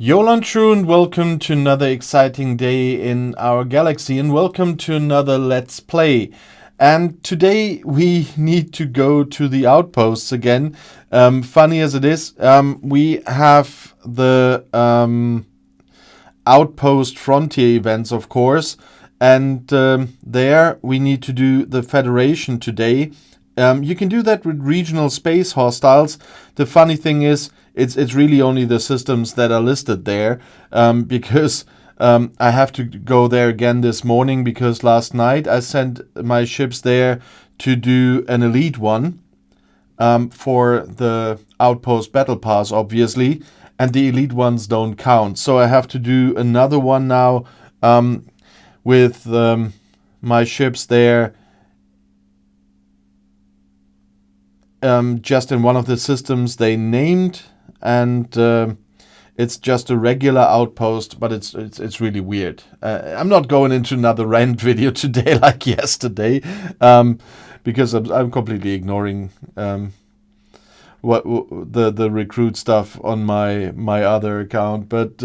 Yolan True, and welcome to another exciting day in our galaxy, and welcome to another Let's Play. And today we need to go to the outposts again. Funny as it is, we have the outpost frontier events, of course, and there we need to do the Federation today. You can do that with regional space hostiles. The funny thing is, it's really only the systems that are listed there, because I have to go there again this morning because last night I sent my ships there to do an elite one for the outpost battle pass, obviously, and the elite ones don't count. So I have to do another one now with my ships there. Just in one of the systems they named, and it's just a regular outpost, but it's really weird. I'm not going into another rant video today like yesterday, because I'm completely ignoring what the recruit stuff on my other account. But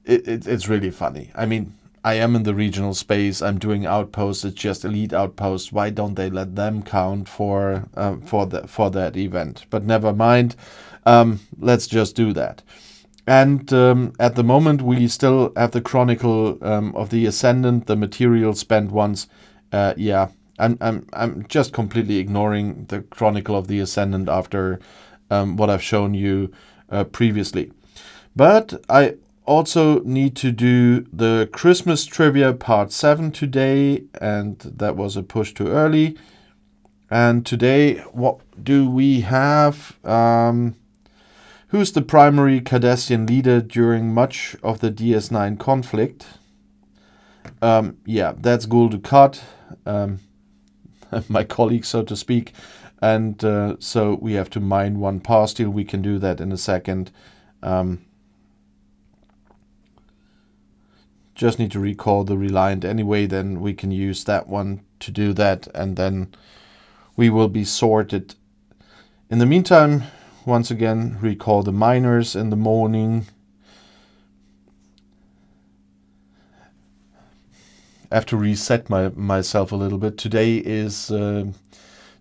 it's really funny. I mean, I am in the regional space. I'm doing outposts. It's just elite outposts. Why don't they let them count for that event? But never mind. Let's just do that. And at the moment, we still have the Chronicle of the Ascendant, the material spent once. I'm just completely ignoring the Chronicle of the Ascendant after what I've shown you previously. But I also need to do the Christmas trivia part 7 today, and that was a push too early. And today, what do we have? Who's the primary Cardassian leader during much of the DS9 conflict? That's Gul Dukat, my colleague, so to speak. And so we have to mine one pastille. We can do that in a second. Just need to recall the Reliant anyway, then we can use that one to do that, and then we will be sorted. In the meantime, once again, recall the miners in the morning. I have to reset myself a little bit. Today is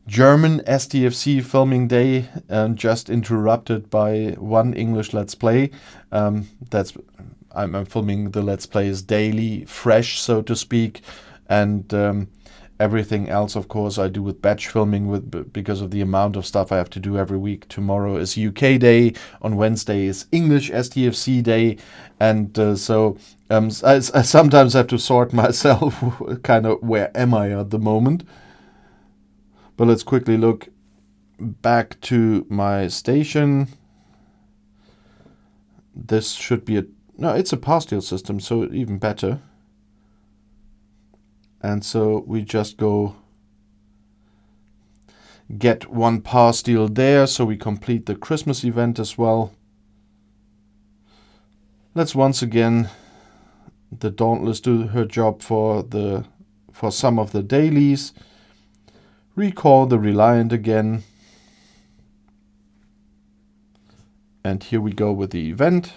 German STFC filming day, just interrupted by one English Let's Play. I'm filming the Let's Plays daily, fresh, so to speak, and everything else, of course, I do with batch filming because of the amount of stuff I have to do every week. Tomorrow is UK Day, on Wednesday is English STFC Day, and so I sometimes have to sort myself, kind of where am I at the moment. But let's quickly look back to my station. This should be no, it's a pastille system, so even better. And so we just go get one pastille there, so we complete the Christmas event as well. Let's once again the Dauntless do her job for some of the dailies. Recall the Reliant again. And here we go with the event.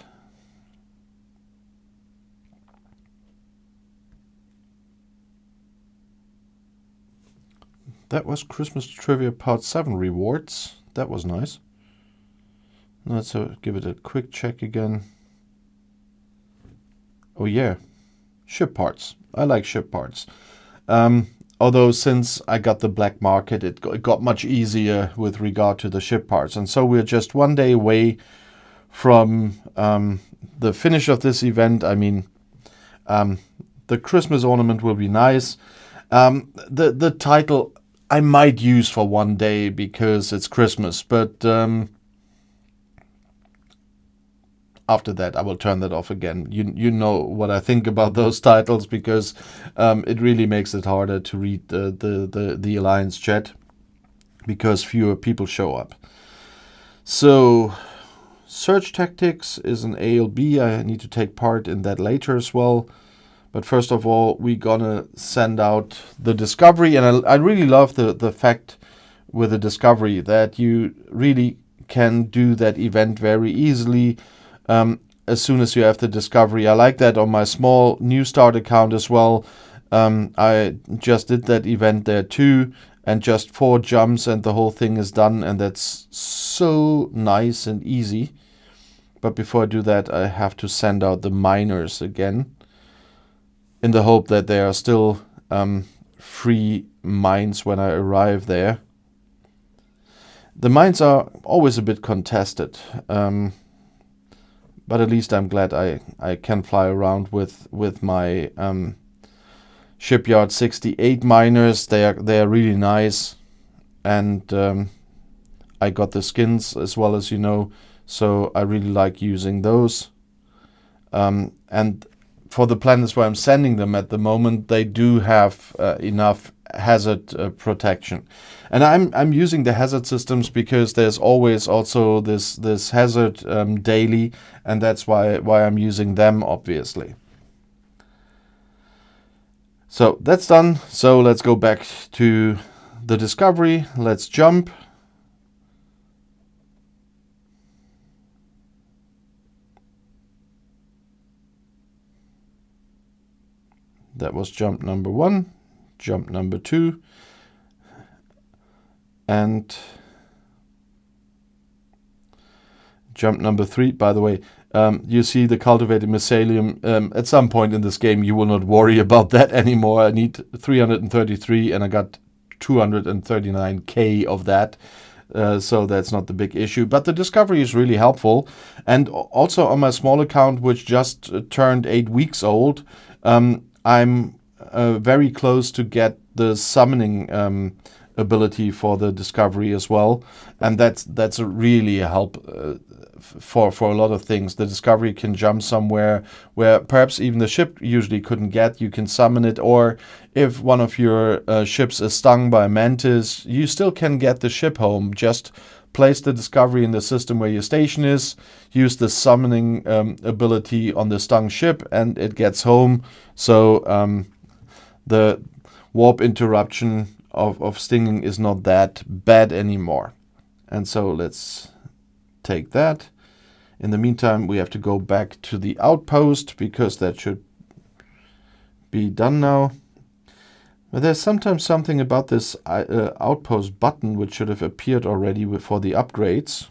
That was Christmas Trivia Part 7 rewards. That was nice. Let's give it a quick check again. Oh yeah, ship parts. I like ship parts. Although since I got the black market, it got much easier with regard to the ship parts. And so we're just one day away from the finish of this event. I mean, the Christmas ornament will be nice. The title I might use for one day because it's Christmas, but after that I will turn that off again. You know what I think about those titles, because it really makes it harder to read the Alliance chat because fewer people show up. So search tactics is an ALB. I need to take part in that later as well. But first of all, we're gonna send out the Discovery, and I really love the fact with the Discovery that you really can do that event very easily. as soon as you have the discovery. I like that on my small new start account as well. I just did that event there too, and just 4 jumps and the whole thing is done, and that's so nice and easy. But before I do that, I have to send out the miners again, in the hope that there are still free mines when I arrive there. The mines are always a bit contested, but at least I'm glad I can fly around with my Shipyard 68 miners. They are really nice, and I got the skins as well, as you know, so I really like using those. And for the planets where I'm sending them at the moment, they do have enough hazard protection, and I'm using the hazard systems because there's always also this hazard daily, and that's why I'm using them, obviously. So that's done. So let's go back to the discovery. Let's jump. That was jump number 1, jump number 2, and jump number 3. By the way, you see the cultivated mycelium. At some point in this game, you will not worry about that anymore. I need 333, and I got 239k of that. So that's not the big issue. But the discovery is really helpful. And also on my small account, which just turned 8 weeks old, I'm very close to get the summoning ability for the discovery as well, and that's really a help for a lot of things. The discovery can jump somewhere where perhaps even the ship usually couldn't get. You can summon it, or if one of your ships is stung by a mantis, you still can get the ship home. Just place the discovery in the system where your station is, use the summoning ability on the stung ship, and it gets home. So the warp interruption of stinging is not that bad anymore. And so let's take that. In the meantime, we have to go back to the outpost, because that should be done now. But there's sometimes something about this outpost button which should have appeared already for the upgrades.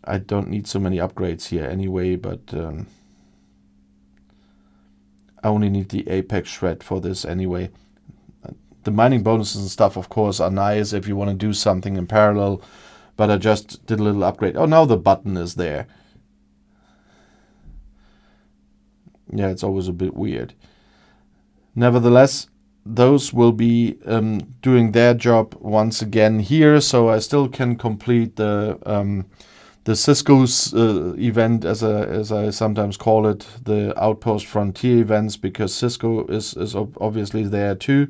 I don't need so many upgrades here anyway, but I only need the apex shred for this anyway. The mining bonuses and stuff, of course, are nice if you want to do something in parallel, but I just did a little upgrade. Oh, now the button is there. Yeah, it's always a bit weird. Nevertheless, those will be doing their job once again here, so I still can complete the Cisco's event, as I sometimes call it, the Outpost Frontier events, because Cisco is obviously there too.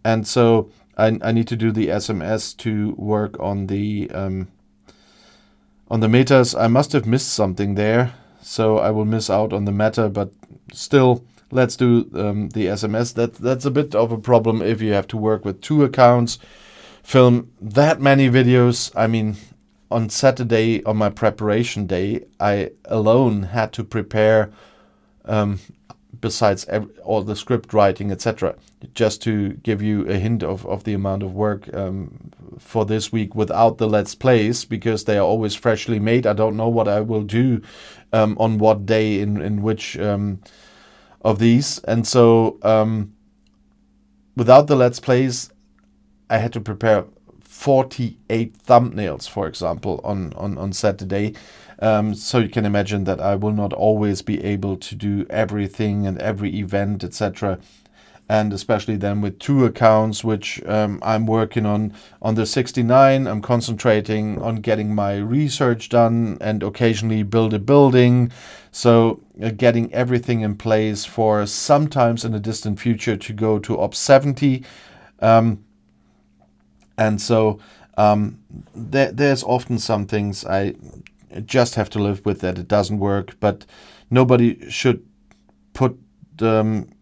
And so I need to do the SMS to work on the metas. I must have missed something there, so I will miss out on the meta, but still, let's do the SMS. That's a bit of a problem if you have to work with 2 accounts, film that many videos. I mean, on Saturday, on my preparation day, I alone had to prepare, besides all the script writing, etc., just to give you a hint of the amount of work for this week without the Let's Plays, because they are always freshly made. I don't know what I will do on what day in which of these. And so without the Let's Plays, I had to prepare 48 thumbnails, for example, on Saturday. So you can imagine that I will not always be able to do everything and every event, etc. And especially then with 2 accounts, which I'm working on the 69, I'm concentrating on getting my research done and occasionally build a building. So getting everything in place for sometimes in the distant future to go to Op 70. And so there's often some things I just have to live with, that it doesn't work, but nobody should put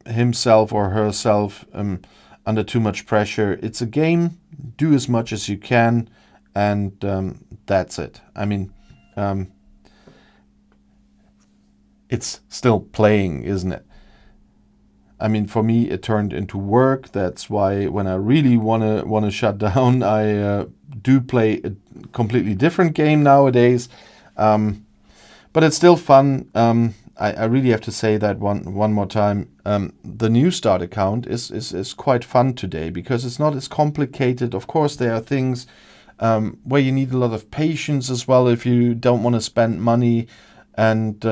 himself or herself under too much pressure. It's a game. Do as much as you can, and that's it. I mean, it's still playing, isn't it? I mean, for me, it turned into work. That's why when I really wanna shut down, I do play a completely different game nowadays. But it's still fun. I really have to say that one more time. The new start account is quite fun today because it's not as complicated. Of course, there are things where you need a lot of patience as well if you don't want to spend money. And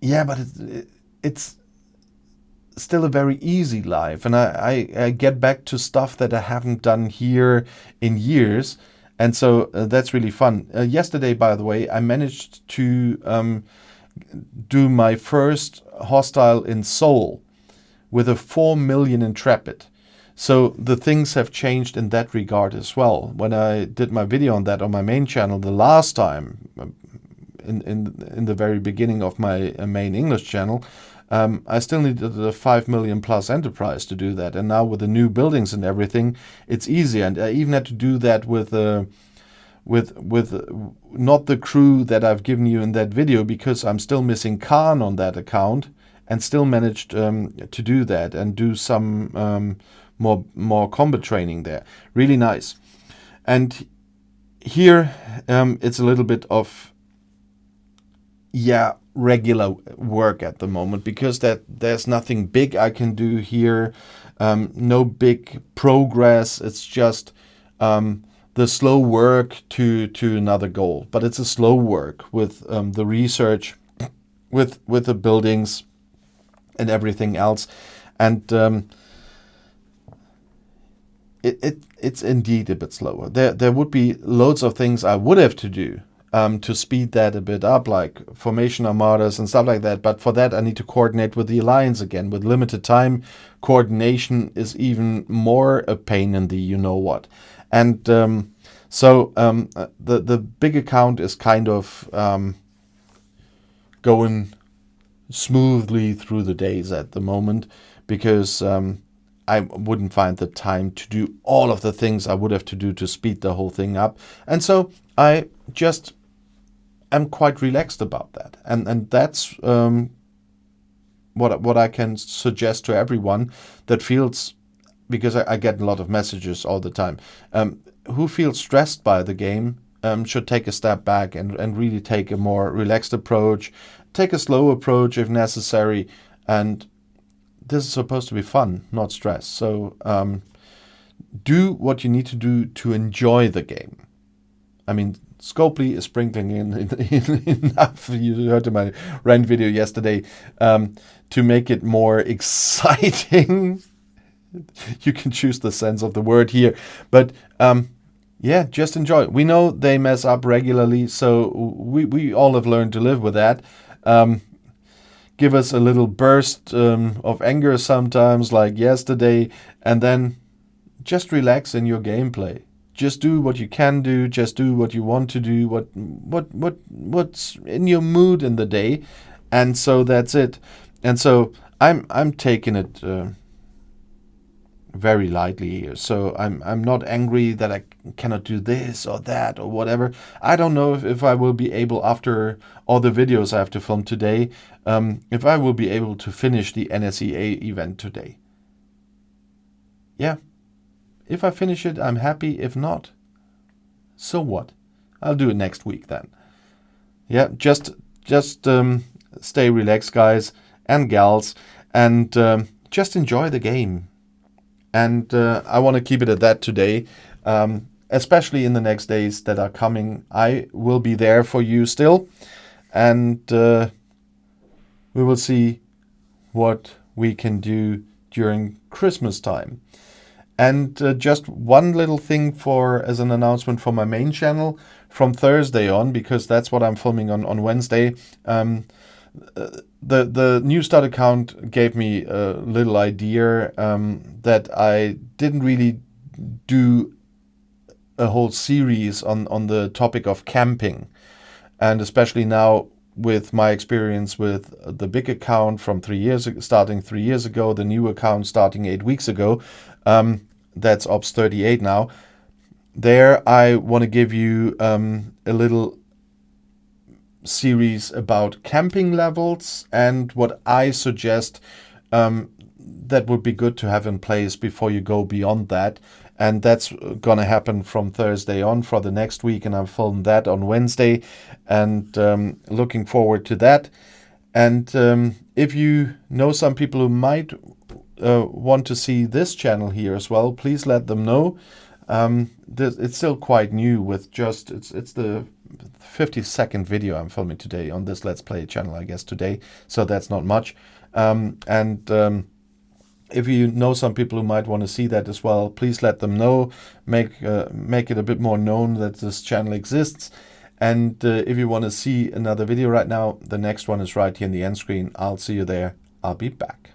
yeah, but it's still a very easy life. And I get back to stuff that I haven't done here in years. And so that's really fun. Yesterday, by the way, I managed to do my first hostile in Seoul with a 4 million Intrepid. So the things have changed in that regard as well. When I did my video on that on my main channel the last time, in the very beginning of my main English channel, I still needed a 5 million plus enterprise to do that. And now with the new buildings and everything, it's easier. And I even had to do that with not the crew that I've given you in that video, because I'm still missing Khan on that account, and still managed to do that and do some more combat training there. Really nice. And here it's a little bit of regular work at the moment, because there's nothing big I can do here, no big progress. It's just the slow work to another goal. But it's a slow work with the research, with the buildings and everything else. And it's indeed a bit slower. There would be loads of things I would have to do to speed that a bit up, like formation armadas and stuff like that. But for that, I need to coordinate with the Alliance again. With limited time, coordination is even more a pain in the you-know-what. And so the big account is kind of going smoothly through the days at the moment, because I wouldn't find the time to do all of the things I would have to do to speed the whole thing up. And so I just am quite relaxed about that. And that's what I can suggest to everyone that feels, because I get a lot of messages all the time, who feels stressed by the game should take a step back and really take a more relaxed approach, take a slow approach if necessary. And this is supposed to be fun, not stress. So do what you need to do to enjoy the game. I mean, Scopely is sprinkling in enough, you heard in my rant video yesterday, to make it more exciting. You can choose the sense of the word here. But yeah, just enjoy. We know they mess up regularly, so we all have learned to live with that. Give us a little burst of anger sometimes, like yesterday, and then just relax in your gameplay. Just do what you can do. Just do what you want to do. What's in your mood in the day, and so that's it. And so I'm taking it very lightly here. So I'm not angry that I cannot do this or that or whatever. I don't know if I will be able, after all the videos I have to film today, if I will be able to finish the NSEA event today. Yeah. If I finish it, I'm happy. If not, so what? I'll do it next week then. Yeah, just stay relaxed, guys and gals, and just enjoy the game. And I want to keep it at that today, especially in the next days that are coming. I will be there for you still, and we will see what we can do during Christmas time. And just one little thing as an announcement for my main channel from Thursday on, because that's what I'm filming on Wednesday. The new start account gave me a little idea that I didn't really do a whole series on the topic of camping. And especially now with my experience with the big account from starting 3 years ago, the new account starting 8 weeks ago, that's Ops 38 now. there I want to give you a little series about camping levels and what I suggest that would be good to have in place before you go beyond that. And that's going to happen from Thursday on for the next week, and I've filmed that on Wednesday, and looking forward to that. And if you know some people who might want to see this channel here as well, please let them know. It's still quite new, with just it's the 50-second video I'm filming today on this Let's Play channel, I guess, today, so that's not much. If you know some people who might want to see that as well, please let them know. Make it a bit more known that this channel exists. And if you want to see another video right now, the next one is right here in the end screen. I'll see you there. I'll be back.